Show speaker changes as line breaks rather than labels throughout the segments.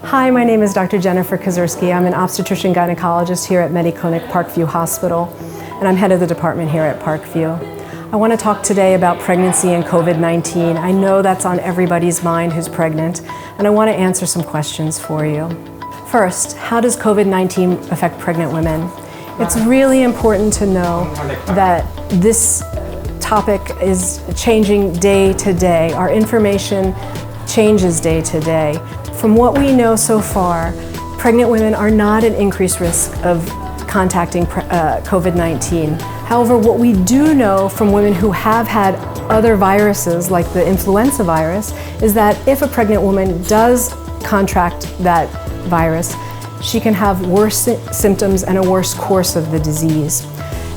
Hi, my name is Dr. Jennifer Kasirsky. I'm an obstetrician gynecologist here at MediClinic Parkview Hospital, and I'm head of the department here at Parkview. I want to talk today about pregnancy and COVID-19. I know that's on everybody's mind who's pregnant, and I want to answer some questions for you. First, how does COVID-19 affect pregnant women? It's really important to know that this topic is changing day to day. Our information changes day to day. From what we know so far, pregnant women are not at increased risk of contacting COVID-19. However, what we do know from women who have had other viruses, like the influenza virus, is that if a pregnant woman does contract that virus, she can have worse symptoms and a worse course of the disease.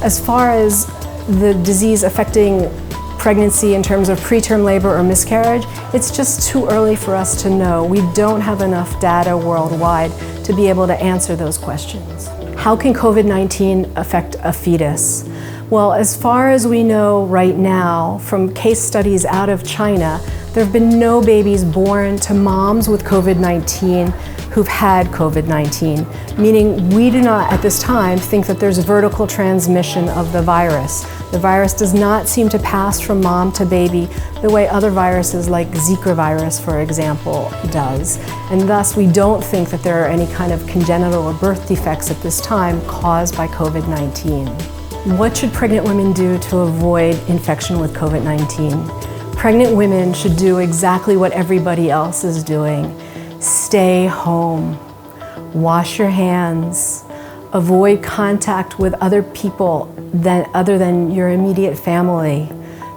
As far as the disease affecting pregnancy in terms of preterm labor or miscarriage, it's just too early for us to know. We don't have enough data worldwide to be able to answer those questions. How can COVID-19 affect a fetus? Well, as far as we know right now, from case studies out of China, there have been no babies born to moms with COVID-19 who've had COVID-19, meaning we do not at this time think that there's vertical transmission of the virus. The virus does not seem to pass from mom to baby the way other viruses like Zika virus, for example, does. And thus, we don't think that there are any kind of congenital or birth defects at this time caused by COVID-19. What should pregnant women do to avoid infection with COVID-19? Pregnant women should do exactly what everybody else is doing. Stay home, wash your hands, avoid contact with other people other than your immediate family.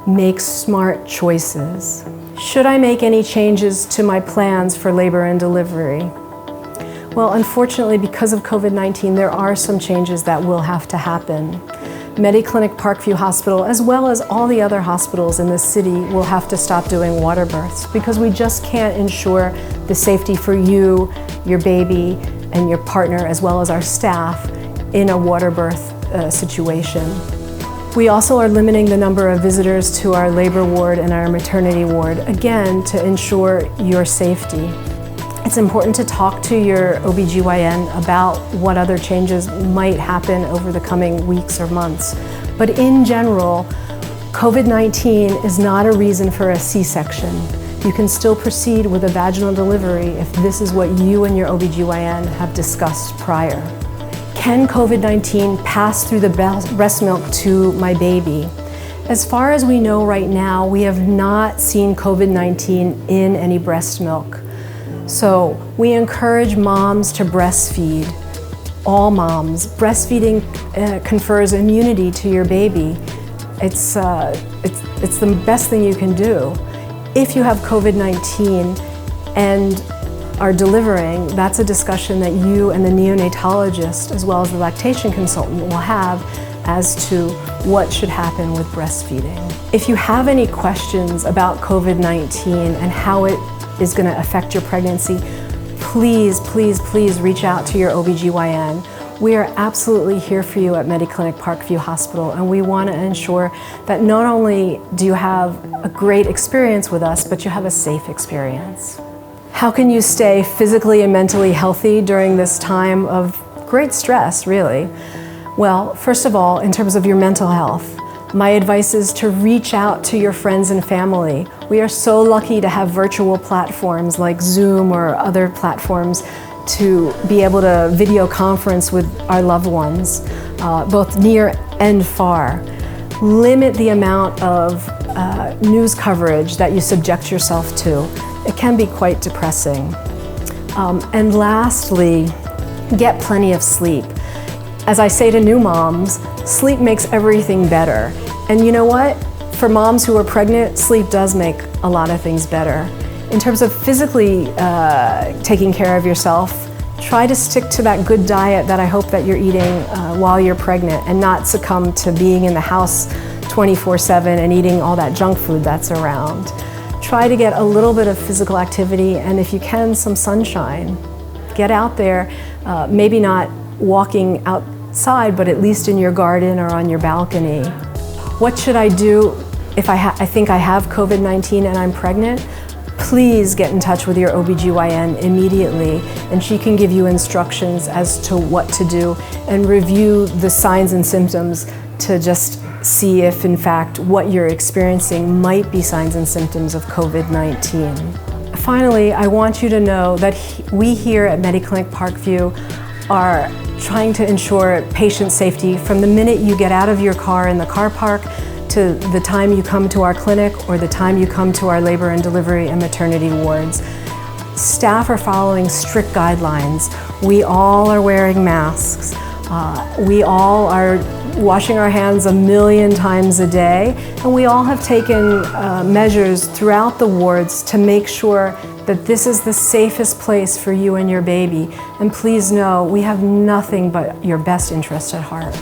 Make smart choices. Should I make any changes to my plans for labor and delivery? Well, unfortunately, because of COVID-19, there are some changes that will have to happen. MediClinic Parkview Hospital, as well as all the other hospitals in the city, will have to stop doing water births because we just can't ensure the safety for you, your baby, and your partner, as well as our staff, in a water birth situation. We also are limiting the number of visitors to our labor ward and our maternity ward, again, to ensure your safety. It's important to talk to your OBGYN about what other changes might happen over the coming weeks or months. But in general, COVID-19 is not a reason for a C-section. You can still proceed with a vaginal delivery if this is what you and your OBGYN have discussed prior. Can COVID-19 pass through the breast milk to my baby? As far as we know right now, we have not seen COVID-19 in any breast milk. So we encourage moms to breastfeed, all moms. Breastfeeding confers immunity to your baby. It's the best thing you can do. If you have COVID-19 and are delivering, that's a discussion that you and the neonatologist, as well as the lactation consultant, will have as to what should happen with breastfeeding. If you have any questions about COVID-19 and how it is going to affect your pregnancy, please, please, please reach out to your OBGYN. We are absolutely here for you at MediClinic Parkview Hospital, and we want to ensure that not only do you have a great experience with us, but you have a safe experience. How can you stay physically and mentally healthy during this time of great stress, really? Well, first of all, in terms of your mental health, my advice is to reach out to your friends and family. We are so lucky to have virtual platforms like Zoom or other platforms to be able to video conference with our loved ones, both near and far. Limit the amount of news coverage that you subject yourself to. It can be quite depressing. And lastly, get plenty of sleep. As I say to new moms, sleep makes everything better. And you know what? For moms who are pregnant, sleep does make a lot of things better. In terms of physically taking care of yourself, try to stick to that good diet that I hope that you're eating while you're pregnant and not succumb to being in the house 24/7 and eating all that junk food that's around. Try to get a little bit of physical activity and if you can, some sunshine. Get out there, maybe not walking outside, but at least in your garden or on your balcony. What should I do if I think I have COVID-19 and I'm pregnant? please get in touch with your OBGYN immediately, and she can give you instructions as to what to do and review the signs and symptoms to just see if, in fact, what you're experiencing might be signs and symptoms of COVID-19. Finally, I want you to know that we here at MediClinic Parkview are trying to ensure patient safety from the minute you get out of your car in the car park to the time you come to our clinic or the time you come to our labor and delivery and maternity wards. Staff are following strict guidelines. We all are wearing masks. We all are washing our hands 1,000,000 times a day, and we all have taken measures throughout the wards to make sure that this is the safest place for you and your baby. And please know, we have nothing but your best interest at heart.